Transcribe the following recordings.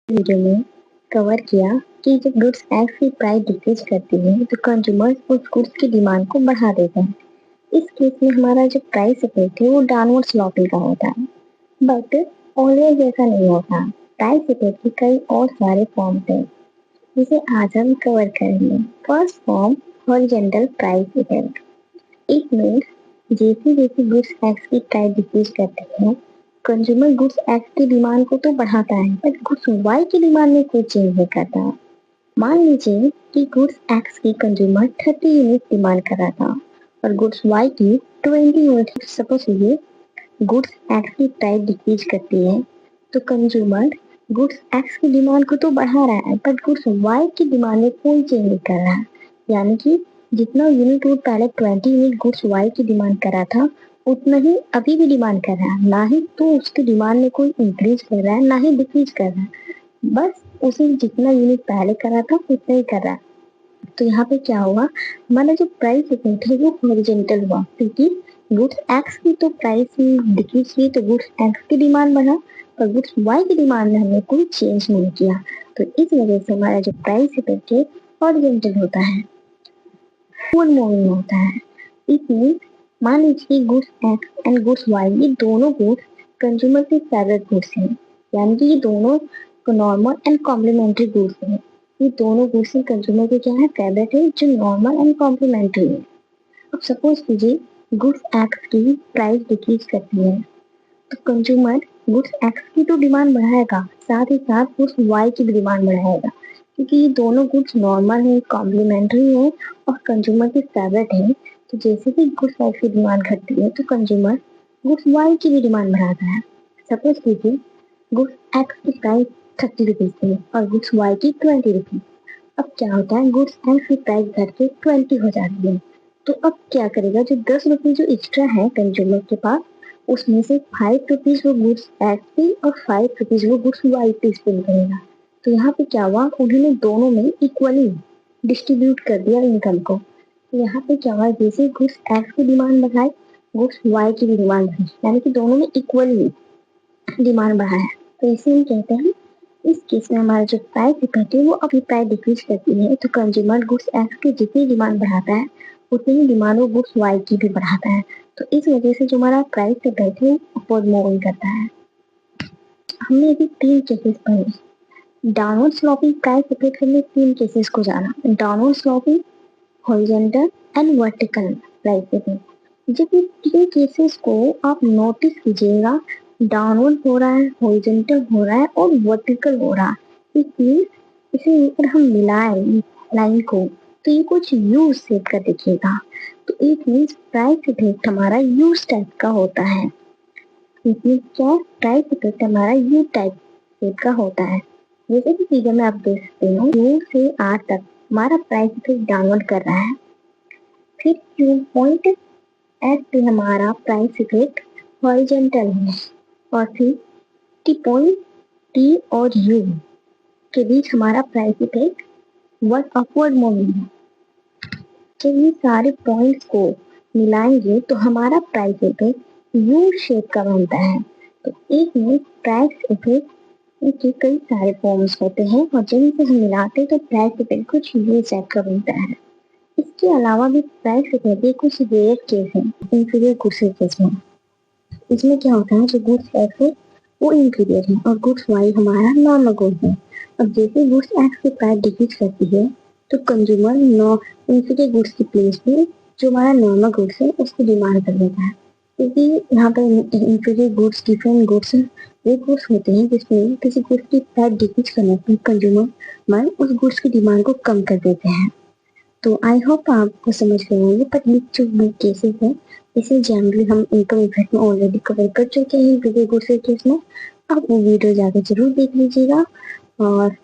Video में cover किया कि जब गुड्स एक्ट की प्राइस डिक्रीज करती है तो कंज्यूमर्स उस गुड्स की डिमांड को बढ़ा देते हैं। इस केस में हमारा जो प्राइस इफेक्ट है वो डाउनवर्ड स्लोपिंग का होता है, बट ऑलवेज ऐसा नहीं होता। प्राइस इफेक्ट के कई और सारे फॉर्म्स हैं जिसे आज हम कवर करेंगे। First form, horizontal price effect. It means जैसे जैसे गुड्स एक्स की प्राइस डिक्रीज करते हैं, कंज्यूमर गुड्स एक्स की डिमांड को तो बढ़ाता है बट गुड्स वाई की डिमांड में कोई चेंज नहीं करता। मान लीजिए कि गुड्स एक्स की कंज्यूमर 30 यूनिट डिमांड कर रहा था और गुड्स वाई की 20 यूनिट। सपोज कीजिए गुड्स एक्स की प्राइस डिक्रीज करती है तो कंज्यूमर गुड्स एक्स की डिमांड को तो बढ़ा रहा है बट गुड्स वाई की डिमांड में कोई चेंज नहीं कर रहा है। यानी कि जितना यूनिट वो पहले 20 यूनिट गुड्स वाई की डिमांड कर रहा था उतना ही अभी भी डिमांड कर रहा है, ना ही तो उसकी डिमांड में कोई इंक्रीज कर रहा है ना ही डिक्रीज कर रहा है, बस उसे जितना यूनिट पहले कर रहा था उतना ही कर रहा है। तो यहाँ पे क्या होगा, हमारा जो प्राइस इफेक्ट है वो हॉरिजॉन्टल हुआ क्योंकि गुड्स एक्स की तो प्राइस डिक्रीज हुई तो गुड्स एक्स की डिमांड बढ़ा और गुड्स वाई की डिमांड में हमने कोई चेंज नहीं किया। तो इस वजह से हमारा जो प्राइस इफेक्ट है हॉरिजॉन्टल होता है, फूड मूविंग होता है। इट मीन्स मान लीजिए goods X and goods Y ये दोनों गुड्स कंज्यूमर के फेवरेट गुड्स हैं, यानी कि ये दोनों नॉर्मल एंड कॉम्प्लीमेंट्री गुड्स हैं। ये दोनों गुड्स कंज्यूमर के क्या है, फेवरेट है, जो नॉर्मल एंड कॉम्प्लीमेंट्री है। अब सपोज कीजिए गुड्स एक्स की प्राइस डिक्रीज करती है तो कंज्यूमर गुड्स एक्स की तो डिमांड बढ़ाएगा, साथ ही साथ गुड्स वाई की भी डिमांड बढ़ाएगा क्योंकि ये दोनों गुड्स नॉर्मल है, कॉम्प्लीमेंट्री है और कंज्यूमर की फेवरेट है। तो जैसे कि गुड्स एक्स की डिमांड घटती है तो कंज्यूमर गुड्स वाई की भी डिमांड बढ़ाता है। सपोज कीजिए गुड्स एक्स की प्राइस 30 रुपीज थी और गुड्स वाई की 20 रुपीज। अब क्या होता है, गुड्स एक्स की प्राइस घट के 20 हो जाती है। तो अब क्या करेगा, जो 10 रुपीज जो एक्स्ट्रा है कंज्यूमर के पास उसमें से 5 रुपीज वो गुड्स एक्स पे और 5 रुपीज वो गुड्स वाई पे स्पेंड करेगा। तो यहाँ पे क्या हुआ, उन्होंने दोनों में इक्वली डिस्ट्रीब्यूट कर दिया इनकम को। तो यहाँ पे क्या हुआ, जैसे गुड्स एक्स की डिमांड बढ़ाए गुड्स वाई की भी डिमांड बढ़ी, यानी कि दोनों ने इक्वली डिमांड बढ़ाया। तो इसे हम कहते हैं, इस केस में हमारा जो प्राइस इफेक्ट है वो अपनी प्राइस डिक्रीज करती है तो कंज्यूमर गुड्स एक्स की जितनी डिमांड बढ़ाता है उतनी ही डिमांड वो गुड्स वाई की भी बढ़ाता है। तो इस वजह से जो हमारा प्राइस इफेक्ट है अपवर्ड मूविंग करता है। हमने अभी 3 केसेस पढ़े। डाउनवर्ड स्लोपिंग प्राइस इफेक्ट हमने 3 केसेस को जाना, downward sloping, horizontal and vertical price effect. जब ये 3 केसेस को आप नोटिस कीजिएगा, डाउनवर्ड हो रहा है, हॉरिजॉन्टल हो रहा है और वर्टिकल हो रहा है, इसे अगर हम मिलाएं लाइन को तो ये कुछ यू शेप का दिखेगा। तो इट मीन्स प्राइस इफेक्ट हमारा यू टाइप का होता है। इट मीन्स क्या, प्राइस इफेक्ट हमारा यू टाइप शेप का होता है। जैसे कि फिगर में आप देख सकते हो, यू से आर तक हमारा प्राइस इफेक्ट डाउनवर्ड कर रहा है, फिर क्यू पॉइंट एस पे हमारा प्राइस इफेक्ट हॉरिजॉन्टल है और फिर टी पॉइंट टी और यू के बीच हमारा price effect word upward moving है। जब ये सारे पॉइंट्स को मिलाएंगे तो हमारा प्राइस इफेक्ट यू शेप का बनता है। तो एक में प्राइस इफेक्ट के कई सारे फॉर्म्स होते हैं और जब इसे हम मिलाते हैं तो प्राइस इफेक्ट कुछ यू शेप का बनता है। इसके अलावा भी प्राइस इफेक्ट के कुछ रेयर केस हैं, इंफीरियर गुड्स केस में। इसमें क्या होता है, जो गुड्स एक्स है वो इंफीरियर है और गुड्स वाई हमारा नॉर्मल गुड्स है। अब जैसे गुड्स एक्स की प्राइस डिक्रीज करती है तो कंज्यूमर इंफीरियर गुड्स की प्लेस पे जो हमारा नॉर्मल गुड्स है उसकी डिमांड कर देता है, क्योंकि यहाँ पे इंफीरियर गुड्स डिफरेंट गुड्स वे गुड्स होते हैं जिसमें किसी गुड्स की प्राइस डिक्रीज करने पर कंज्यूमर उस गुड्स की डिमांड को कम कर देते हैं। तो आई होप आपको समझ गए होंगे, पर ये जो केसेस है इसे जनरली हम इनकम इफेक्ट में ऑलरेडी कवर कर चुके हैं प्रीवियस गुड्स के केस में। आप वो वीडियो जाकर जरूर देख लीजिएगा। और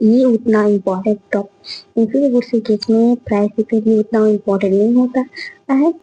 ये उतना इम्पोर्टेंट टॉप इंफीरियर गुड्स के केस में प्राइस इफेक्ट भी उतना इम्पोर्टेंट नहीं होता है।